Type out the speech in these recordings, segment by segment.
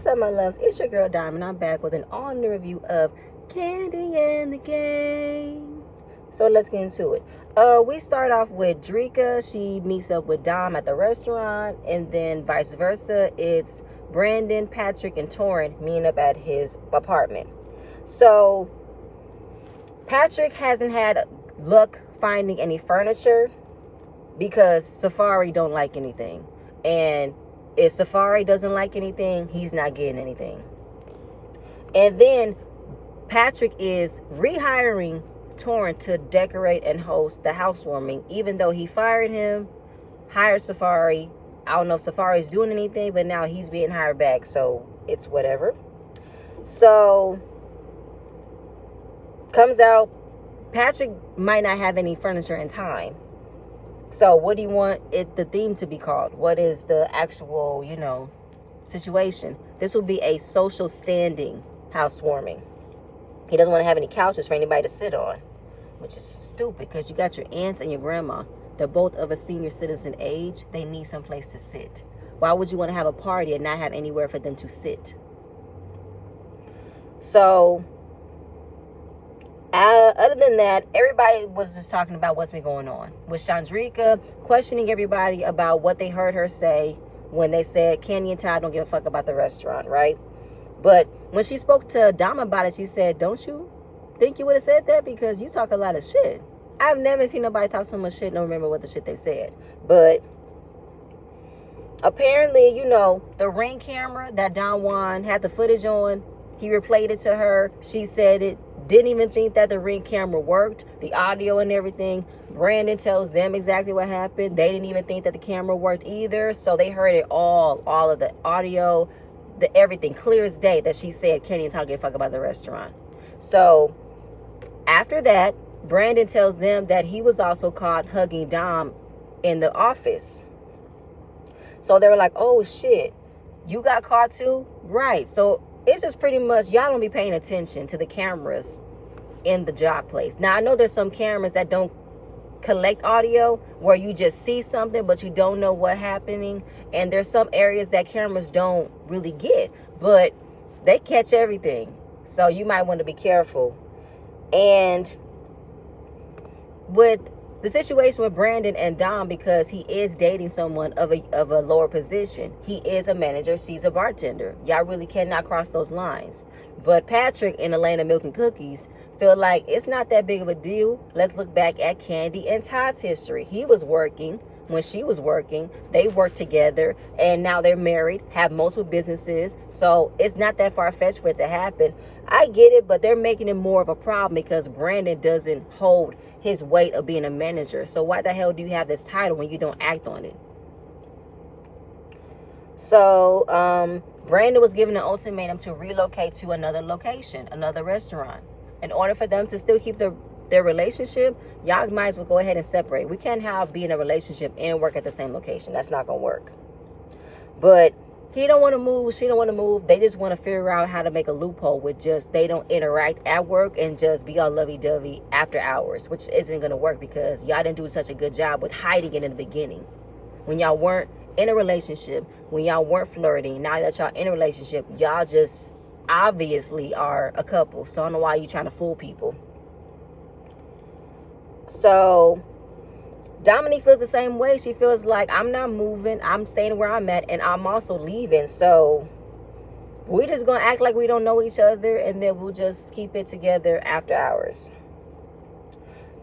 up, my loves? It's your girl Diamond. I'm back with an all-new review of Kandi and the Gang. So let's get into it. We start off with Drika. She meets up with Dom at the restaurant, and then vice versa. It's Brandon, Patrick, and Torrin meeting up at his apartment. So Patrick hasn't had luck finding any furniture because Safari don't like anything, and if Safari doesn't like anything, he's not getting anything. And then Patrick is rehiring Torrin to decorate and host the housewarming, even though he fired him, hired Safari. I don't know if Safari's doing anything, but now he's being hired back, so it's whatever. So comes out, Patrick might not have any furniture in time. So what do you want the theme to be called? What is the actual, situation? This will be a social standing housewarming. He doesn't want to have any couches for anybody to sit on, which is stupid because you got your aunts and your grandma. They're both of a senior citizen age. They need some place to sit. Why would you want to have a party and not have anywhere for them to sit? So other than that, everybody was just talking about what's been going on with Chandrika, questioning everybody about what they heard her say when they said Kandi and Todd don't give a fuck about the restaurant, right? But when she spoke to Dom about it, she said, don't you think you would have said that? Because you talk a lot of shit. I've never seen nobody talk so much shit, don't remember what the shit they said. But apparently, the Ring camera that Don Juan had the footage on, he replayed it to her. She said it. Didn't even think that the Ring camera worked, the audio and everything. Brandon tells them exactly what happened. They didn't even think that the camera worked either. So they heard it all of the audio, everything clear as day that she said Kandi and Todd give a fuck about the restaurant. So after that, Brandon tells them that he was also caught hugging Dom in the office. So they were like, oh shit, you got caught too? Right. So it's just pretty much, y'all don't be paying attention to the cameras in the job place. Now, I know there's some cameras that don't collect audio where you just see something, but you don't know what's happening. And there's some areas that cameras don't really get, but they catch everything. So you might want to be careful. And with the situation with Brandon and Dom, because he is dating someone of a lower position. He is a manager. She's a bartender. Y'all really cannot cross those lines. But Patrick in the land of milk and cookies feel like it's not that big of a deal. Let's look back at Kandi and Todd's history. He was working when she was working. They worked together, and now they're married, have multiple businesses. So it's not that far-fetched for it to happen. I get it, but they're making it more of a problem because Brandon doesn't hold his weight of being a manager. So why the hell do you have this title when you don't act on it? So Brandon was given an ultimatum to relocate to another location, another restaurant. In order for them to still keep their relationship, y'all might as well go ahead and separate. We can't be in a relationship and work at the same location. That's not gonna work. But he don't want to move, she don't want to move. They just want to figure out how to make a loophole with just they don't interact at work and just be all lovey-dovey after hours, which isn't going to work because y'all didn't do such a good job with hiding it in the beginning. When y'all weren't in a relationship, when y'all weren't flirting, now that y'all in a relationship, y'all just obviously are a couple. So I don't know why you're trying to fool people. So Dominique feels the same way. She feels like I'm not moving. I'm staying where I'm at, and I'm also leaving. So we're just going to act like we don't know each other, and then we'll just keep it together after hours.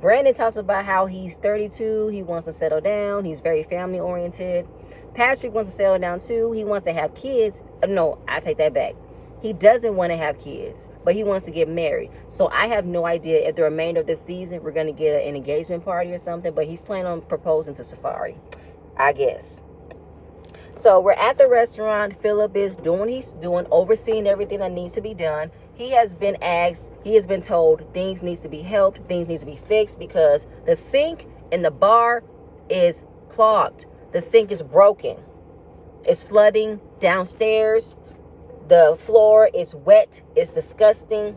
Brandon talks about how he's 32. He wants to settle down. He's very family-oriented. Patrick wants to settle down, too. He wants to have kids. No, I take that back. He doesn't want to have kids, but he wants to get married. So I have no idea if the remainder of this season we're going to get an engagement party or something, but he's planning on proposing to Safari, I guess. So we're at the restaurant. Philip is doing what he's doing, overseeing everything that needs to be done. He has been asked, he has been told things needs to be helped, things needs to be fixed because the sink in the bar is clogged. The sink is broken. It's flooding downstairs. The floor is wet. It's disgusting.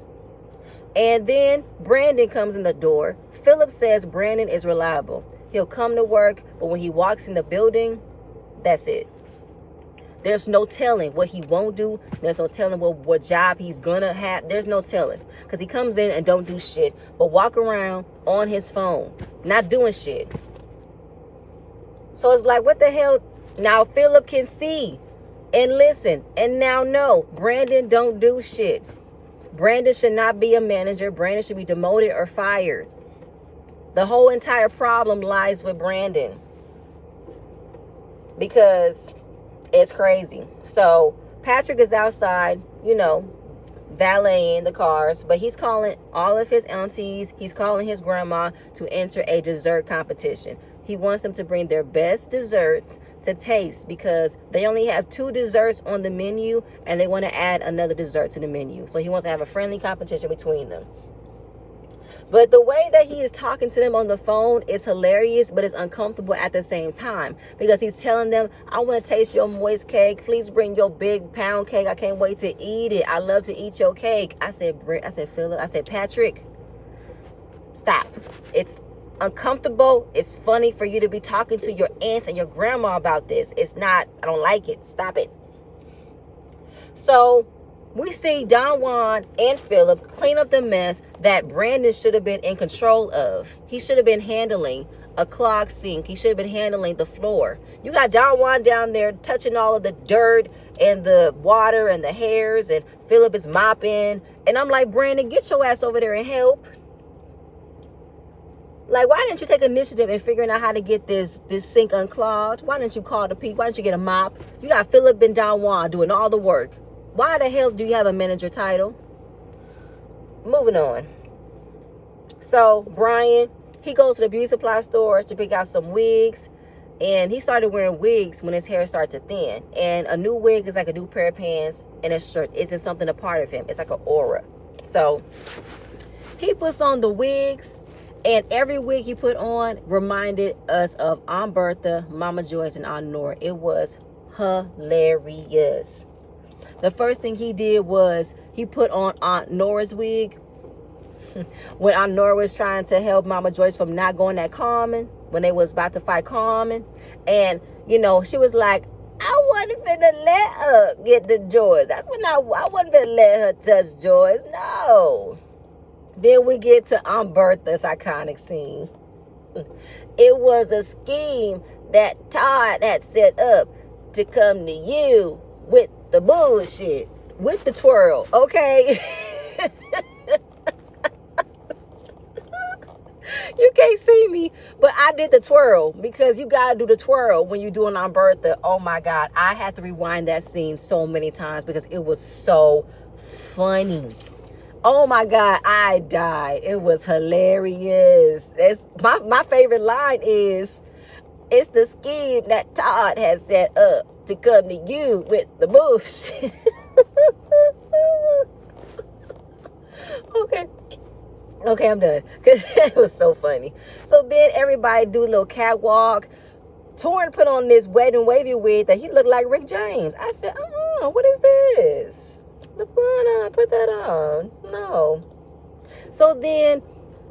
And then Brandon comes in the door. Philip says Brandon is reliable. He'll come to work, but when he walks in the building, that's it. There's no telling what he won't do. There's no telling what job he's gonna have. There's no telling. Because he comes in and don't do shit, but walk around on his phone, not doing shit. So it's like, what the hell? Now Philip can see and listen and now know Brandon don't do shit. Brandon should not be a manager. Brandon should be demoted or fired. The whole entire problem lies with Brandon. Because it's crazy. So Patrick is outside, valeting the cars, but he's calling all of his aunties, he's calling his grandma to enter a dessert competition. He wants them to bring their best desserts to taste because they only have 2 desserts on the menu and they want to add another dessert to the menu. So he wants to have a friendly competition between them. But the way that he is talking to them on the phone is hilarious, but it's uncomfortable at the same time because he's telling them, I want to taste your moist cake. Please bring your big pound cake. I can't wait to eat it. I love to eat your cake. I said, Philip, I said, Patrick, stop. It's uncomfortable. It's funny for you to be talking to your aunts and your grandma about this. It's not, I don't like it. Stop it. So we see Don Juan and Philip clean up the mess that Brandon should have been in control of. He should have been handling a clogged sink. He should have been handling the floor. You got Don Juan down there touching all of the dirt and the water and the hairs, and Philip is mopping. And I'm like, Brandon, get your ass over there and help. Like, why didn't you take initiative in figuring out how to get this sink unclogged? Why didn't you call the people? Why didn't you get a mop? You got Philip and Don Juan doing all the work. Why the hell do you have a manager title? Moving on. So Brian, he goes to the beauty supply store to pick out some wigs. And he started wearing wigs when his hair started to thin. And a new wig is like a new pair of pants and a shirt. Isn't something a part of him. It's like an aura. So he puts on the wigs. And every wig he put on reminded us of Omburtha, Mama Joyce, and Aunt Nora. It was hilarious. The first thing he did was he put on Aunt Nora's wig when Aunt Nora was trying to help Mama Joyce from not going at Carmen when they was about to fight Carmen. And, she was like, I wasn't finna let her get the Joyce. That's when I wasn't finna let her touch Joyce. No. Then we get to Umbertha's iconic scene. It was a scheme that Todd had set up to come to you with the bullshit, with the twirl, okay? You can't see me, but I did the twirl because you gotta do the twirl when you do an Umbertha. Oh my God, I had to rewind that scene so many times because it was so funny. Oh my God, I died. It was hilarious. It's my favorite line is, it's the scheme that Todd has set up to come to you with the bullshit. Okay, I'm done. Because it was so funny. So then everybody do a little catwalk. Torrin put on this wet and wavy wig that he looked like Rick James. I said, what is this? Put that on. No. So then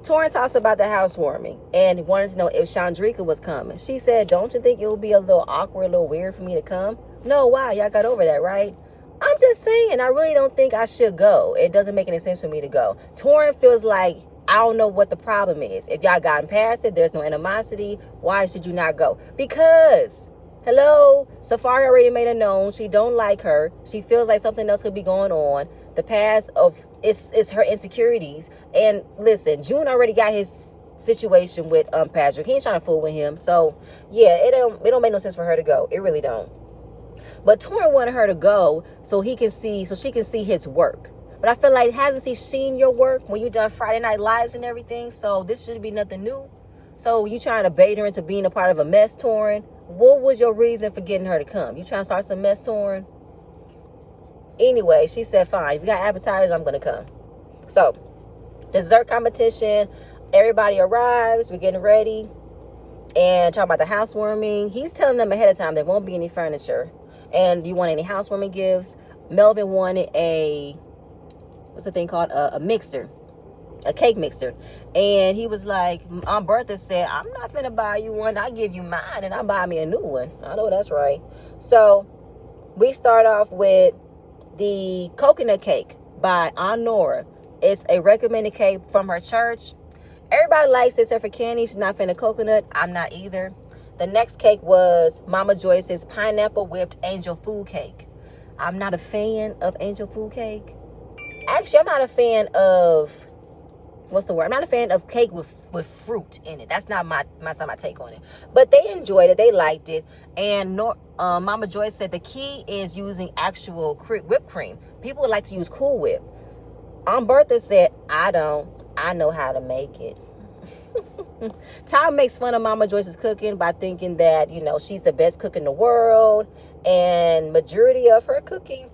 Torrin talks about the housewarming and wanted to know if Chandrika was coming. She said, don't you think it would be a little awkward, a little weird for me to come? No, wow, y'all got over that, right? I'm just saying, I really don't think I should go. It doesn't make any sense for me to go. Torrin feels like, I don't know what the problem is. If y'all gotten past it, there's no animosity. Why should you not go? Because, hello, Safari already made it known she don't like her. She feels like something else could be going on. The past of it's her insecurities. And listen, June already got his situation with Patrick. He ain't trying to fool with him. So yeah, it don't make no sense for her to go. It really don't. But Torrin wanted her to go so she can see his work. But I feel like, hasn't he seen your work when you done Friday Night Lives and everything? So this should be nothing new. So you trying to bait her into being a part of a mess, Torrin? What was your reason for getting her to come? You trying to start some mess, Torrin? Anyway, she said, fine. If you got appetizers, I'm going to come. So, dessert competition. Everybody arrives. We're getting ready. And talking about the housewarming. He's telling them ahead of time there won't be any furniture. And do you want any housewarming gifts? Melvin wanted what's the thing called? A mixer. A cake mixer. And he was like, Bertha said, I'm not finna buy you one. I give you mine and I buy me a new one. I know that's right. So we start off with the coconut cake by Aunt Nora. It's a recommended cake from her church. Everybody likes it except for Kandi. She's not a fan of coconut. I'm not either. The next cake was Mama Joyce's pineapple whipped angel food cake. I'm not a fan of angel food cake. Actually, I'm not a fan of, what's the word? I'm not a fan of cake with fruit in it. That's not my take on it. But they enjoyed it. They liked it. And Mama Joyce said the key is using actual whipped cream. People would like to use Cool Whip. Omburtha said, I don't. I know how to make it. Tom makes fun of Mama Joyce's cooking by thinking that, you know, she's the best cook in the world. And majority of her cooking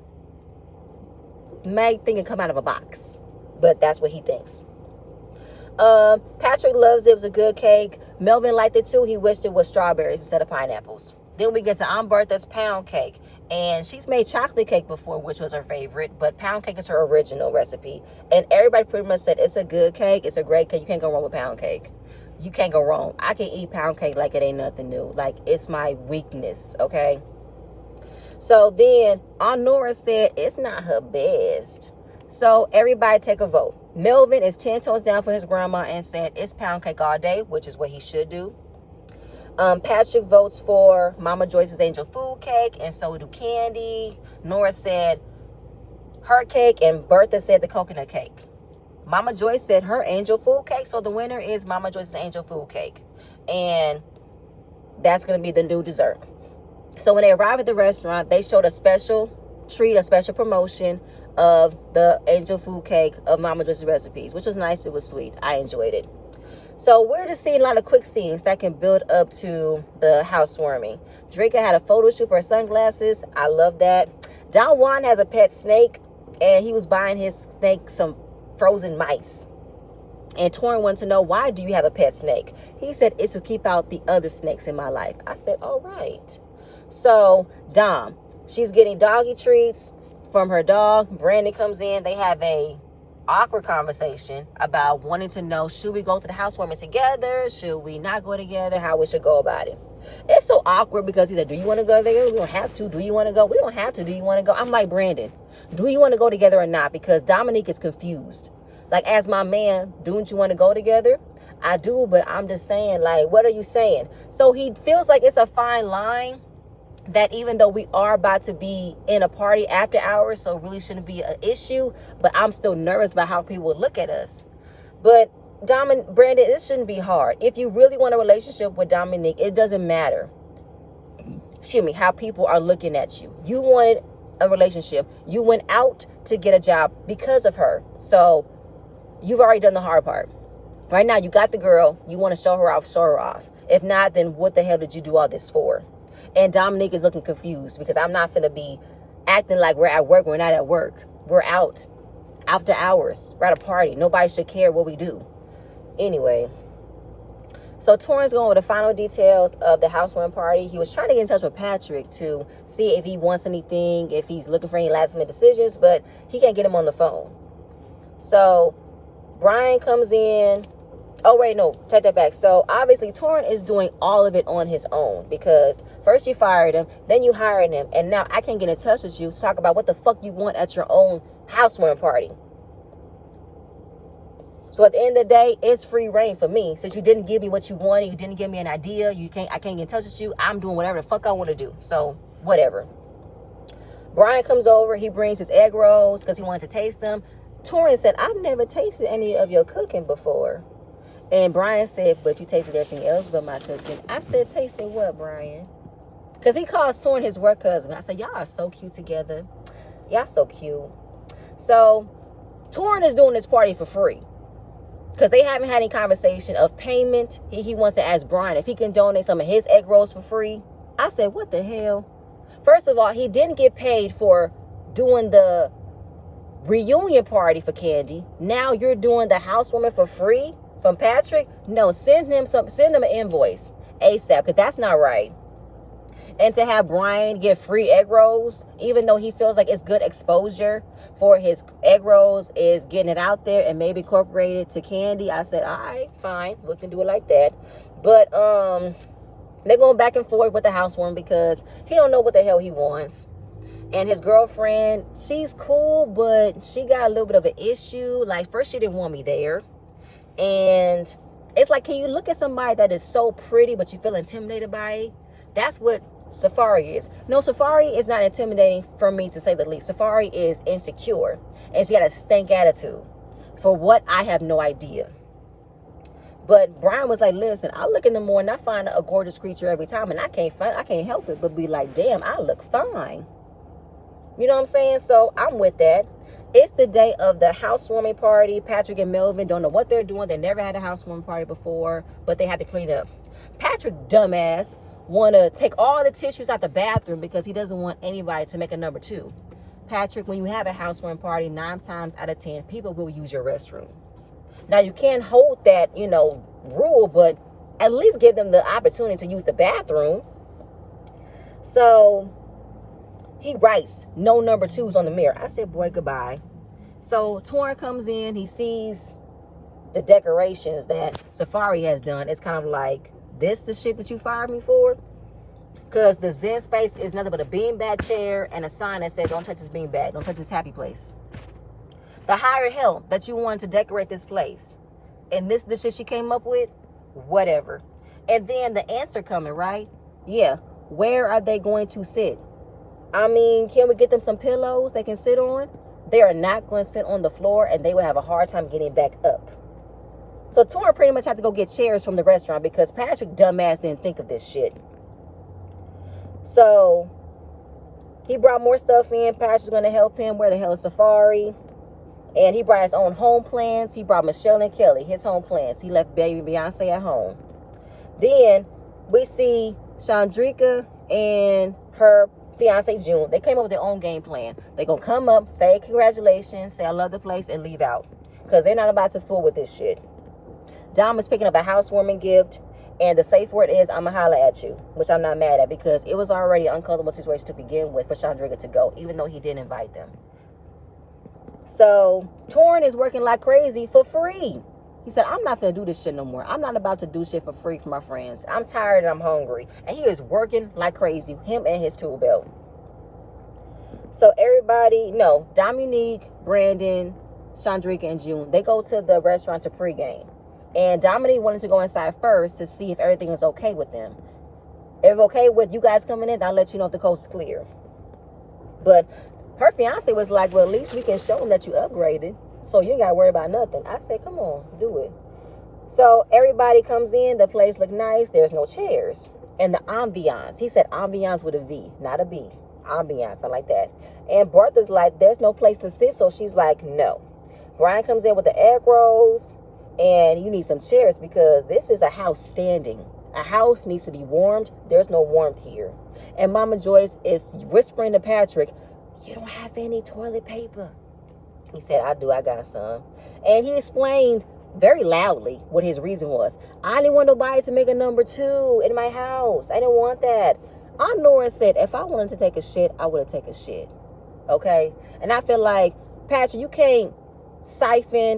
may think it come out of a box. But that's what he thinks. Patrick loves it. It was a good cake. Melvin liked it too. He wished it was strawberries instead of pineapples. Then we get to Umbertha's pound cake. And she's made chocolate cake before, which was her favorite. But pound cake is her original recipe. And everybody pretty much said it's a good cake. It's a great cake. You can't go wrong with pound cake. You can't go wrong. I can eat pound cake like it ain't nothing new. Like, it's my weakness, okay? So then Aunt Nora said it's not her best. So everybody take a vote. Melvin is 10 toes down for his grandma and said it's pound cake all day, which is what he should do. Patrick votes for Mama Joyce's angel food cake, and so do Kandi. Nora said her cake, and Bertha said the coconut cake. Mama Joyce said her angel food cake, so the winner is Mama Joyce's angel food cake. And that's going to be the new dessert. So when they arrived at the restaurant, they showed a special treat, a special promotion of the angel food cake of Mama Joyce's recipes, which was nice. It was sweet. I enjoyed it. So we're just seeing a lot of quick scenes that can build up to the housewarming. Draco had a photo shoot for her sunglasses. I love that. Don Juan has a pet snake, and he was buying his snake some frozen mice. And Torrin wanted to know, why do you have a pet snake? He said, it's to keep out the other snakes in my life. I said, all right. So Dom, she's getting doggy treats from her dog. Brandon comes in. They have a awkward conversation about wanting to know, should we go to the housewarming together? Should we not go together? How we should go about it. It's so awkward because he said, do you want to go there? We don't have to. Do you want to go? We don't have to. Do you want to go? I'm like, Brandon, do you want to go together or not? Because Dominique is confused. Like, as my man, don't you want to go together? I do, but I'm just saying, like, what are you saying? So he feels like it's a fine line, that even though we are about to be in a party after hours, so it really shouldn't be an issue, but I'm still nervous about how people would look at us. But Brandon, this shouldn't be hard. If you really want a relationship with Dominique, it doesn't matter, excuse me, how people are looking at you. You wanted a relationship. You went out to get a job because of her. So you've already done the hard part. Right now, you got the girl. You want to show her off, show her off. If not, then what the hell did you do all this for? And Dominique is looking confused because I'm not finna be acting like we're at work. We're not at work. We're out after hours. We're at a party. Nobody should care what we do. Anyway, so Torrin's going with the final details of the housewarming party. He was trying to get in touch with Patrick to see if he wants anything, if he's looking for any last minute decisions, but he can't get him on the phone. So Brian comes in. Oh, wait, no, take that back. So obviously Torrin is doing all of it on his own because first you fired him, then you hired him, and now I can't get in touch with you to talk about what the fuck you want at your own housewarming party. So at the end of the day, it's free reign for me. Since you didn't give me what you wanted, you didn't give me an idea, I can't get in touch with you, I'm doing whatever the fuck I want to do. So whatever. Brian comes over, he brings his egg rolls because he wanted to taste them. Torrin said, I've never tasted any of your cooking before. And Brian said, but you tasted everything else but my cooking. I said, tasting what, Brian? Because he calls Torrin his work husband. I said, y'all are so cute together. Y'all so cute. So Torrin is doing this party for free because they haven't had any conversation of payment. He wants to ask Brian if he can donate some of his egg rolls for free. I said, what the hell? First of all, he didn't get paid for doing the reunion party for Kandi. Now you're doing the housewarming for free from Patrick? No, send him an invoice ASAP, because that's not right. And to have Brian get free egg rolls, even though he feels like it's good exposure for his egg rolls, is getting it out there and maybe incorporate it to Kandi. I said, all right, fine, we can do it like that. But they're going back and forth with the housewarming because he don't know what the hell he wants. And his girlfriend, she's cool, but she got a little bit of an issue. Like, first she didn't want me there. And it's like, can you look at somebody that is so pretty, but you feel intimidated by it? That's what Safari is. No, Safari is not intimidating for me, to say the least. Safari is insecure. And she got a stank attitude. For what, I have no idea. But Brian was like, listen, I look in the morning, I find a gorgeous creature every time, and I can't help it but be like, damn, I look fine. You know what I'm saying? So I'm with that. It's the day of the housewarming party. Patrick and Melvin don't know what they're doing. They never had a housewarming party before, but they had to clean up. Patrick, dumbass, want to take all the tissues out the bathroom because he doesn't want anybody to make a number 2. Patrick, when you have a housewarming party, 9 times out of 10, people will use your restrooms. Now, you can't hold that, rule, but at least give them the opportunity to use the bathroom. So he writes, no number 2s on the mirror. I said, boy, goodbye. So Torrin comes in. He sees the decorations that Safari has done. It's kind of like, this the shit that you fired me for? Because the Zen space is nothing but a beanbag chair and a sign that says, don't touch this beanbag. Don't touch this happy place. The hired help that you wanted to decorate this place. And this the shit she came up with? Whatever. And then the answer coming, right? Yeah. Where are they going to sit? I mean, can we get them some pillows they can sit on? They are not going to sit on the floor, and they will have a hard time getting back up. So Torrin pretty much had to go get chairs from the restaurant because Patrick, dumbass, didn't think of this shit. So he brought more stuff in. Patrick's going to help him. Where the hell is Safari? And he brought his own home plans. He brought Michelle and Kelly, his home plans. He left baby Beyonce at home. Then we see Chandrika and her fiance June. They came up with their own game plan. They're going to come up, say congratulations, say I love the place, and leave out. Because they're not about to fool with this shit. Dom is picking up a housewarming gift. And the safe word is, I'ma holla at you. Which I'm not mad at, because it was already an uncomfortable situation to begin with for Chandrika to go. Even though he didn't invite them. So Torrin is working like crazy for free. He said, I'm not gonna do this shit no more. I'm not about to do shit for free for my friends. I'm tired and I'm hungry. And he is working like crazy. Him and his tool belt. So everybody, no, Dominique, Brandon, Chandrika, and June, they go to the restaurant to pregame. And Dominique wanted to go inside first to see if everything is okay with them. If okay with you guys coming in, I'll let you know if the coast is clear. But her fiance was like, well, at least we can show them that you upgraded. So you ain't got to worry about nothing. I said, come on, do it. So everybody comes in. The place look nice. There's no chairs. And the ambiance. He said ambiance with a V, not a B. Ambiance, not like that. And Bertha's like, there's no place to sit. So she's like, no. Brian comes in with the egg rolls. And you need some chairs because this is a house standing. A house needs to be warmed. There's no warmth here. And Mama Joyce is whispering to Patrick, you don't have any toilet paper. He said, I do. I got some. And he explained very loudly what his reason was. I didn't want nobody to make a number 2 in my house. I didn't want that. Aunt Nora said, if I wanted to take a shit, I would have taken a shit. Okay? And I feel like, Patrick, you can't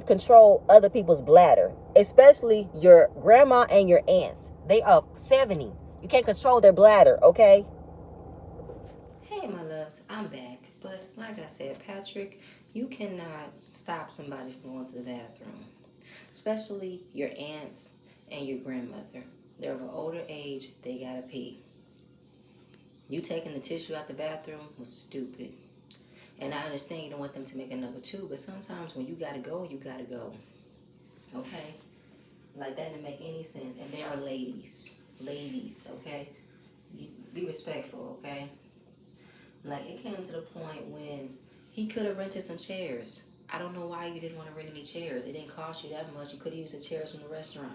control other people's bladder, especially your grandma and your aunts. They are 70. You can't control their bladder, okay? Hey, my loves, I'm back. But like I said, Patrick, you cannot stop somebody from going to the bathroom, especially your aunts and your grandmother. They're of an older age. They gotta pee. You taking the tissue out the bathroom was stupid. And I understand you don't want them to make a number 2, but sometimes when you gotta go, you gotta go. Okay? Like, that didn't make any sense. And they are ladies. Ladies, okay? You be respectful, okay? Like, it came to the point when he could have rented some chairs. I don't know why you didn't want to rent any chairs. It didn't cost you that much. You could have used the chairs from the restaurant.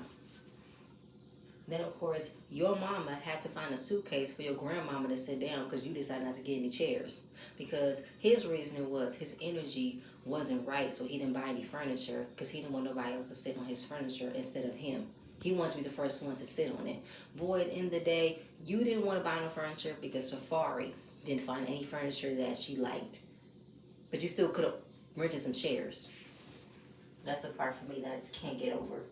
Then, of course, your mama had to find a suitcase for your grandmama to sit down because you decided not to get any chairs. Because his reasoning was his energy wasn't right, so he didn't buy any furniture because he didn't want nobody else to sit on his furniture instead of him. He wants to be the first one to sit on it. Boy, at the end of the day, you didn't want to buy no furniture because Safari didn't find any furniture that she liked. But you still could have rented some chairs. That's the part for me that I just can't get over.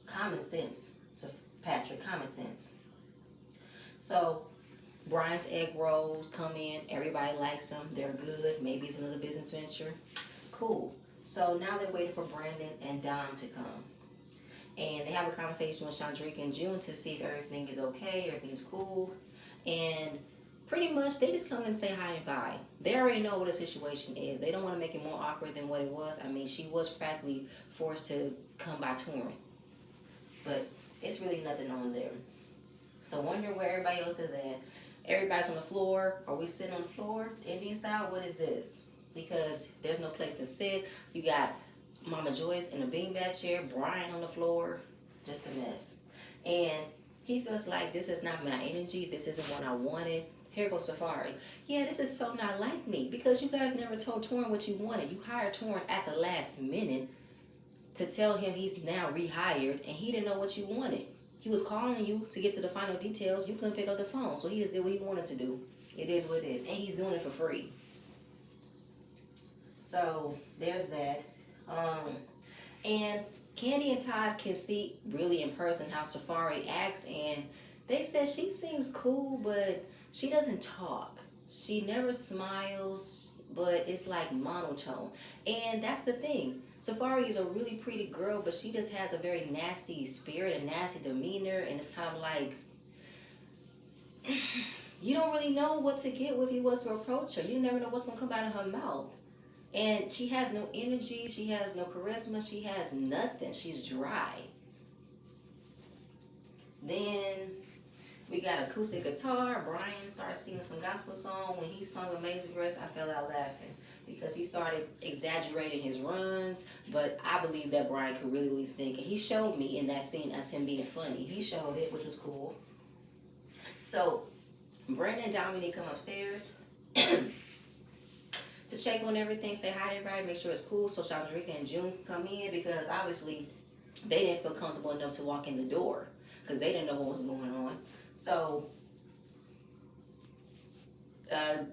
Common sense. So Patrick, common sense. So Brian's egg rolls come in. Everybody likes them. They're good. Maybe it's another business venture. Cool. So now they're waiting for Brandon and Dom to come. And they have a conversation with Chandrika and June to see if everything is okay, everything's cool. And pretty much they just come and say hi and bye. They already know what the situation is. They don't want to make it more awkward than what it was. I mean, she was practically forced to come by touring. But it's really nothing on there. So wondering where everybody else is at. Everybody's on the floor. Are we sitting on the floor? Indian style? What is this? Because there's no place to sit. You got Mama Joyce in a beanbag chair, Brian on the floor, just a mess. And he feels like this is not my energy, this isn't what I wanted. Here goes Safari. Yeah, this is so not like me because you guys never told Torrin what you wanted. You hired Torrin at the last minute to tell him he's now rehired and he didn't know what you wanted. He was calling you to get to the final details. You couldn't pick up the phone, so he just did what he wanted to do. It is what it is, and he's doing it for free. So there's that. And Kandi and Todd can see really in person how Safari acts, and they said she seems cool, but she doesn't talk. She never smiles, but it's like monotone. And that's the thing. Safari is a really pretty girl, but she just has a very nasty spirit, a nasty demeanor, and it's kind of like you don't really know what to get if you was to approach her. You never know what's going to come out of her mouth. And she has no energy, she has no charisma, she has nothing. She's dry. Then we got acoustic guitar. Brian started singing some gospel song. When he sung Amazing Grace, I fell out laughing because he started exaggerating his runs. But I believe that Brian could really, really sing. And he showed me in that scene as him being funny. He showed it, which was cool. So Brandon and Dominique come upstairs to check on everything, say hi to everybody, make sure it's cool. So Chandrika and June come in because obviously they didn't feel comfortable enough to walk in the door because they didn't know what was going on. So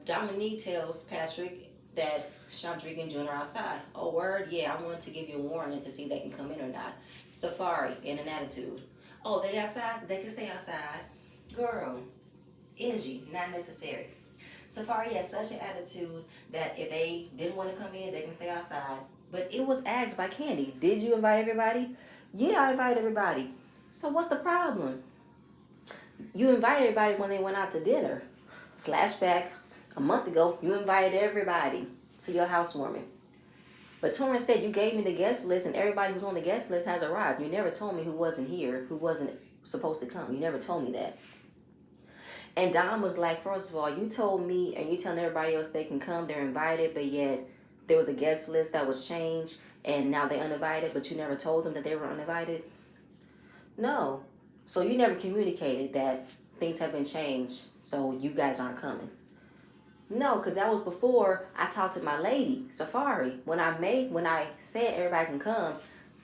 Dominique tells Patrick that Chandrika and June are outside. Oh, word? Yeah, I wanted to give you a warning to see if they can come in or not. Safari in an attitude. Oh, they outside? They can stay outside. Girl, energy, not necessary. Safari has such an attitude that if they didn't want to come in, they can stay outside. But it was asked by Kandi. Did you invite everybody? Yeah, I invited everybody. So what's the problem? You invited everybody when they went out to dinner. Flashback, a month ago, you invited everybody to your housewarming. But Torrin said you gave me the guest list and everybody who's on the guest list has arrived. You never told me who wasn't here, who wasn't supposed to come. You never told me that. And Dom was like, first of all, you told me and you telling everybody else they can come, they're invited, but yet there was a guest list that was changed and now they're uninvited, but you never told them that they were uninvited? No. So you never communicated that things have been changed, so you guys aren't coming. No, because that was before I talked to my lady, Safari. When I said everybody can come,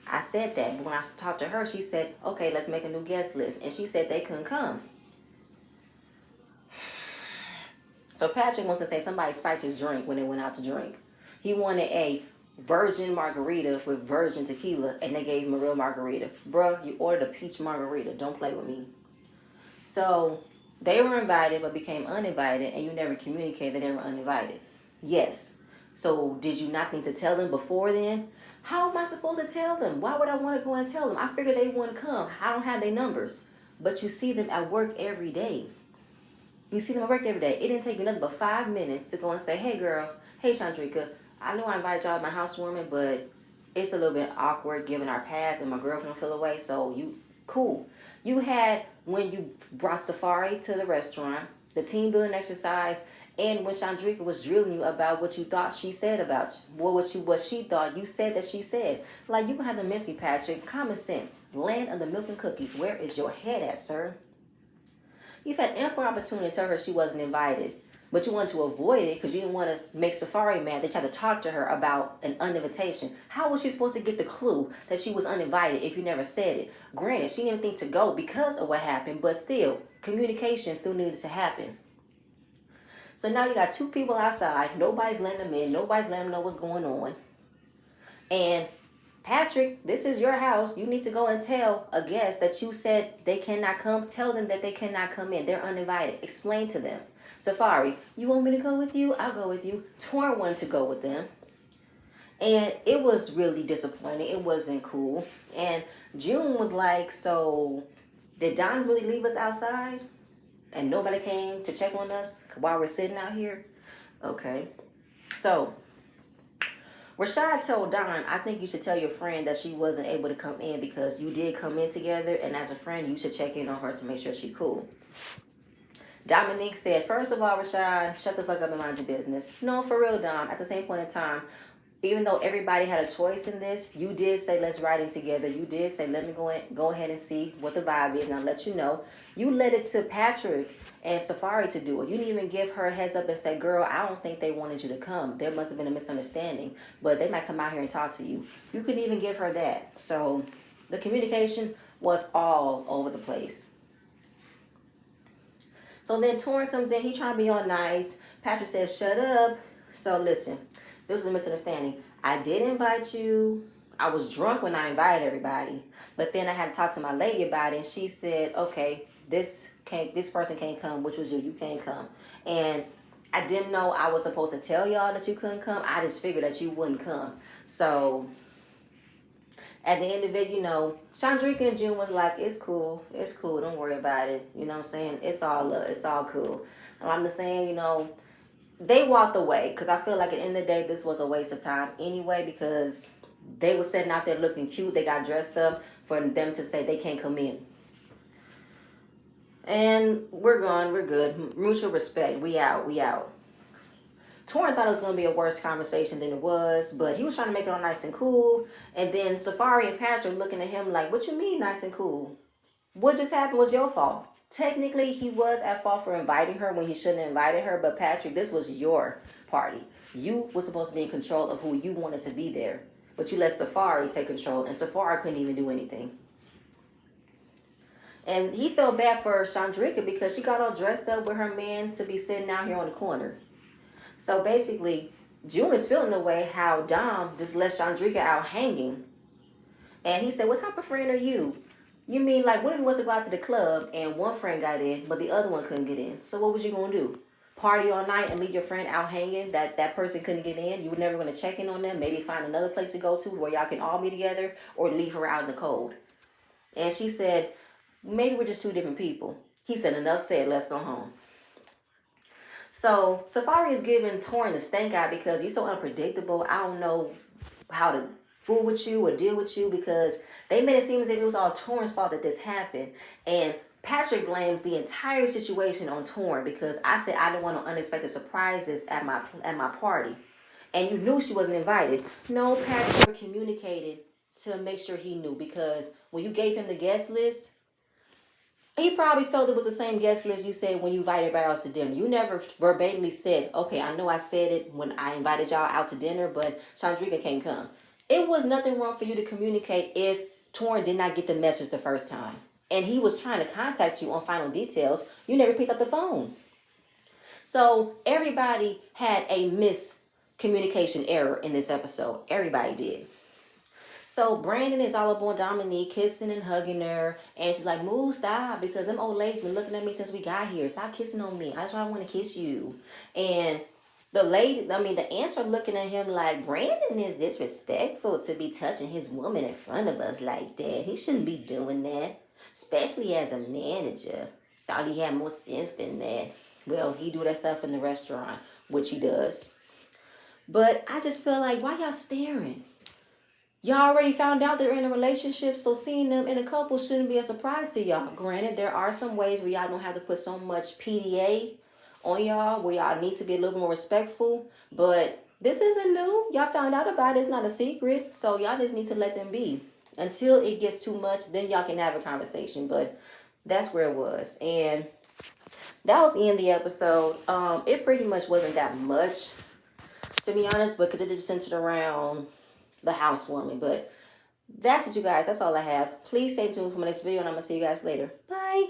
I said that. But when I talked to her, she said, okay, let's make a new guest list. And she said they couldn't come. So Patrick wants to say somebody spiked his drink when they went out to drink. He wanted a virgin margarita with virgin tequila, and they gave him a real margarita. Bruh, you ordered a peach margarita. Don't play with me. So they were invited but became uninvited, and you never communicated that they were uninvited. Yes. So did you not need to tell them before then? How am I supposed to tell them? Why would I want to go and tell them? I figured they wouldn't come. I don't have their numbers. But you see them at work every day. You see them at work every day. It didn't take you nothing but 5 minutes to go and say, hey girl, hey Chandrika, I know I invited y'all to my housewarming, but it's a little bit awkward given our past and my girlfriend fell away, so you, cool. You had, when you brought Safari to the restaurant, the team building exercise, and when Chandrika was drilling you about what you thought she said about you, what she thought you said that she said. Like, you gonna have to miss me, Patrick. Common sense. Land of the milk and cookies. Where is your head at, sir? You've had ample opportunity to tell her she wasn't invited, but you wanted to avoid it because you didn't want to make Safari mad. They tried to talk to her about an uninvitation. How was she supposed to get the clue that she was uninvited if you never said it? Granted, she didn't think to go because of what happened, but still, communication still needed to happen. So now you got two people outside. Nobody's letting them in. Nobody's letting them know what's going on. And Patrick, this is your house. You need to go and tell a guest that you said they cannot come. Tell them that they cannot come in. They're uninvited. Explain to them. Safari, you want me to go with you? I'll go with you. Torn wanted to go with them. And it was really disappointing. It wasn't cool. And June was like, so did Don really leave us outside? And nobody came to check on us while we're sitting out here? Okay. So Rashad told Don, I think you should tell your friend that she wasn't able to come in because you did come in together, and as a friend, you should check in on her to make sure she's cool. Dominique said, first of all, Rashad, shut the fuck up and mind your business. No, for real, Dom. At the same point in time, even though everybody had a choice in this, you did say, let's ride in together. You did say, let me go ahead and see what the vibe is, and I'll let you know. You led it to Patrick and Safari to do it. You didn't even give her a heads up and say, girl, I don't think they wanted you to come. There must have been a misunderstanding, but they might come out here and talk to you. You couldn't even give her that. So the communication was all over the place. So then Torrin comes in. He trying to be all nice. Patrick says, shut up. So listen, this was a misunderstanding. I did invite you. I was drunk when I invited everybody. But then I had to talk to my lady about it. And she said, okay, this person can't come, which was you. You can't come. And I didn't know I was supposed to tell y'all that you couldn't come. I just figured that you wouldn't come. So at the end of it, you know, Chandrika and June was like, it's cool. It's cool. Don't worry about it. You know what I'm saying? It's all cool. And I'm just saying, you know, they walked away because I feel like at the end of the day, this was a waste of time anyway because they were sitting out there looking cute. They got dressed up for them to say they can't come in. And we're gone. We're good. Mutual respect. We out. Torrin thought it was going to be a worse conversation than it was, but he was trying to make it all nice and cool. And then Safari and Patrick looking at him like, what you mean nice and cool? What just happened was your fault. Technically, he was at fault for inviting her when he shouldn't have invited her. But Patrick, this was your party. You were supposed to be in control of who you wanted to be there. But you let Safari take control, and Safari couldn't even do anything. And he felt bad for Chandrika because she got all dressed up with her man to be sitting out here on the corner. So basically, June is feeling the way how Dom just left Chandrika out hanging. And he said, what type of friend are you? You mean like what if he was to go out to the club and one friend got in, but the other one couldn't get in? So what was you going to do? Party all night and leave your friend out hanging that person couldn't get in? You were never going to check in on them? Maybe find another place to go to where y'all can all be together or leave her out in the cold? And she said, maybe we're just two different people. He said, enough said, let's go home. So Safari is giving Torrin the stank eye because you're so unpredictable. I don't know how to fool with you or deal with you because they made it seem as if it was all Torrin's fault that this happened. And Patrick blames the entire situation on Torrin because I said I didn't want no unexpected surprises at my party. And you knew she wasn't invited. No, Patrick communicated to make sure he knew because when you gave him the guest list, he probably felt it was the same guest list you said when you invited everybody else to dinner. You never verbatimly said, okay, I know I said it when I invited y'all out to dinner, but Chandrika can't come. It was nothing wrong for you to communicate if Torrin did not get the message the first time. And he was trying to contact you on final details. You never picked up the phone. So everybody had a miscommunication error in this episode. Everybody did. So Brandon is all up on Dominique, kissing and hugging her. And she's like, move, stop. Because them old ladies been looking at me since we got here. Stop kissing on me. That's why I want to kiss you. And the ants are looking at him like, Brandon is disrespectful to be touching his woman in front of us like that. He shouldn't be doing that. Especially as a manager. Thought he had more sense than that. Well, he do that stuff in the restaurant, which he does. But I just feel like, why y'all staring? Y'all already found out they're in a relationship, so seeing them in a couple shouldn't be a surprise to y'all. Granted, there are some ways where y'all don't have to put so much PDA on y'all, where y'all need to be a little more respectful. But this isn't new. Y'all found out about it. It's not a secret. So y'all just need to let them be. Until it gets too much, then y'all can have a conversation. But that's where it was. And that was the end of the episode. It pretty much wasn't that much, to be honest, because it just centered around the housewarming. But that's it, you guys. That's all I have. Please stay tuned for my next video, and I'm going to see you guys later. Bye.